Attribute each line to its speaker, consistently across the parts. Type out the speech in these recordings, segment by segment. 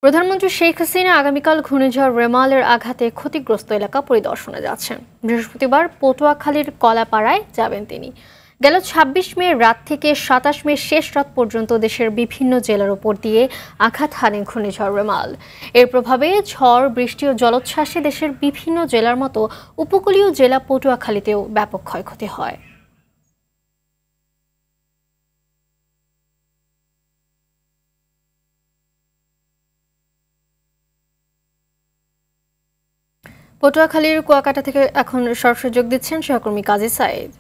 Speaker 1: প্রধানমন্ত্রী শেখ হাসিনা আগামীকাল ঘূর্ণিঝড় রেমালের আঘাতে ক্ষতিগ্রস্ত এলাকা পরিদর্শনে যাচ্ছেন। বৃহস্পতিবার পটুয়াখালীর কলাপাড়ায় যাবেন তিনি। গেল ২৬ মে রাত থেকে ২৭ মে শেষ রাত পর্যন্ত দেশের বিভিন্ন জেলার উপর দিয়ে আঘাত হানে ঘূর্ণিঝড় রেমাল। এর প্রভাবে ঝড়, বৃষ্টি ও জলোচ্ছ্বাসে দেশের বিভিন্ন জেলার মতো উপকূলীয় জেলা পটুয়াখালীতেও ব্যাপক ক্ষয়ক্ষতি হয়। পটুয়াখালীর কুয়াকাটা থেকে এখন সরাসরি যোগ দিচ্ছেন সহকর্মী কাজী সাইদ।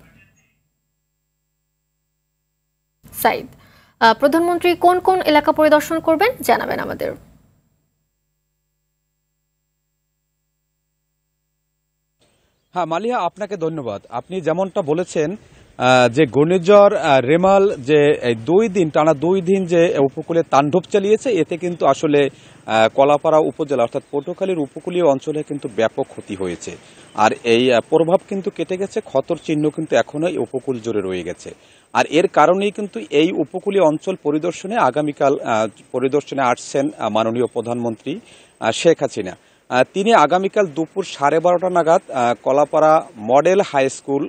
Speaker 1: প্রধানমন্ত্রী কোন কোন এলাকা পরিদর্শন করবেন জানাবেন আমাদের।
Speaker 2: হ্যাঁ মালিহা, আপনাকে ধন্যবাদ। আপনি যেমনটা বলেছেন যে ঘূর্ণিঝড় রেমাল যে টানা দুই দিন যে উপকূলে তাণ্ডব চালিয়েছে, এতে কিন্তু আসলে কলাপাড়া উপজেলা অর্থাৎ পটুয়াখালীর উপকূলীয় অঞ্চলে কিন্তু ব্যাপক ক্ষতি হয়েছে। আর এই প্রভাব কিন্তু কেটে গেছে, ক্ষতর চিহ্ন কিন্তু এখনো এই উপকূল জুড়ে রয়ে গেছে। আর এর কারণেই কিন্তু এই উপকূলীয় অঞ্চল পরিদর্শনে আগামীকাল পরিদর্শনে আসছেন মাননীয় প্রধানমন্ত্রী শেখ হাসিনা। তিনি আগামীকাল দুপুর 12:30 নাগাদ কলাপাড়া মডেল হাই স্কুল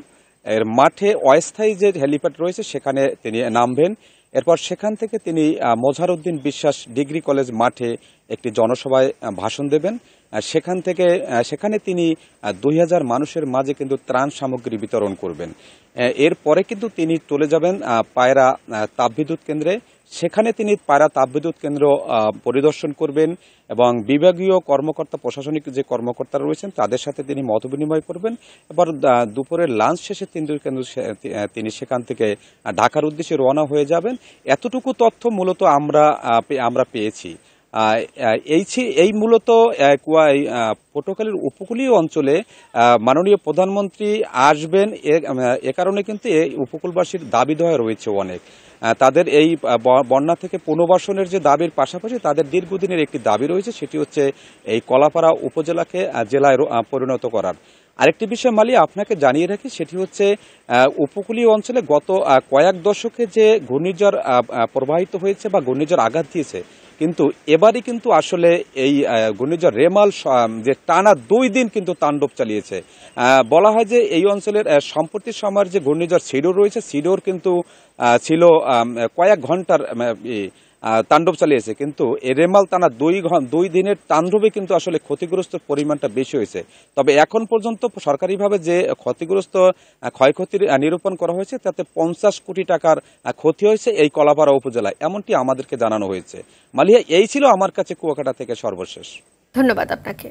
Speaker 2: এর মাঠে অস্থায়ী যে হেলিপ্যাড রয়েছে সেখানে তিনি নামবেন। এরপর সেখান থেকে তিনি মজহারউদ্দিন বিশ্বাস ডিগ্রি কলেজ মাঠে একটি জনসভায় ভাষণ দেবেন। সেখানে তিনি 2000 মানুষের মাঝে কিন্তু ত্রাণ সামগ্রী বিতরণ করবেন। এরপরে কিন্তু তিনি চলে যাবেন পায়রা তাপবিদ্যুৎ কেন্দ্রে। সেখানে তিনি পায়রা তাপবিদ্যুৎ কেন্দ্র পরিদর্শন করবেন এবং বিভাগীয় কর্মকর্তা, প্রশাসনিক যে কর্মকর্তারা রয়েছেন তাদের সাথে তিনি মতবিনিময় করবেন। এবার দুপুরের লাঞ্চ শেষে তিনি সেখান থেকে ঢাকার উদ্দেশ্যে রওনা হয়ে যাবেন। এতটুকু তথ্য মূলত আমরা পেয়েছি। এই মূলত পটুয়াখালীর উপকূলীয় অঞ্চলে মাননীয় প্রধানমন্ত্রী আসবেন। এ কারণে কিন্তু এই উপকূলবাসীর দাবি দেওয়া রয়েছে অনেক। তাদের এই বন্যা থেকে পুনর্বাসনের যে দাবির পাশাপাশি তাদের দীর্ঘদিনের একটি দাবি রয়েছে, সেটি হচ্ছে এই কলাপাড়া উপজেলাকে জেলায় পরিণত করার। আরেকটি বিষয় মালিয়া আপনাকে জানিয়ে রাখি, সেটি হচ্ছে উপকূলীয় অঞ্চলে গত কয়েক দশকে যে ঘূর্ণিঝড় প্রবাহিত হয়েছে বা ঘূর্ণিঝড় আঘাত দিয়েছে, কিন্তু এবারই কিন্তু আসলে এই ঘূর্ণিঝড় রেমাল যে টানা 2 দিন কিন্তু তাণ্ডব চালিয়েছে। বলা হয় যে এই অঞ্চলের সম্প্রতি সময়ের যে ঘূর্ণিঝড় সিডোর রয়েছে, সিডোর কিন্তু ছিল কয়েক ঘন্টার তাণ্ডব চালিয়েছে, কিন্তু এই রেমাল টানা 2 দিনের তাণ্ডবে কিন্তু আসলে ক্ষতিগ্রস্ত পরিমাণটা বেশি হয়েছে। তবে এখন পর্যন্ত সরকারিভাবে যে ক্ষতিগ্রস্ত ক্ষয়ক্ষতির নিরূপণ করা হয়েছে তাতে 50 কোটি টাকার ক্ষতি হয়েছে এই কলাপাড়া উপজেলায়, এমনটি আমাদেরকে জানানো হয়েছে। মালিয়া, এই ছিল আমার কাছে কুয়াকাটা থেকে সর্বশেষ।
Speaker 1: ধন্যবাদ আপনাকে।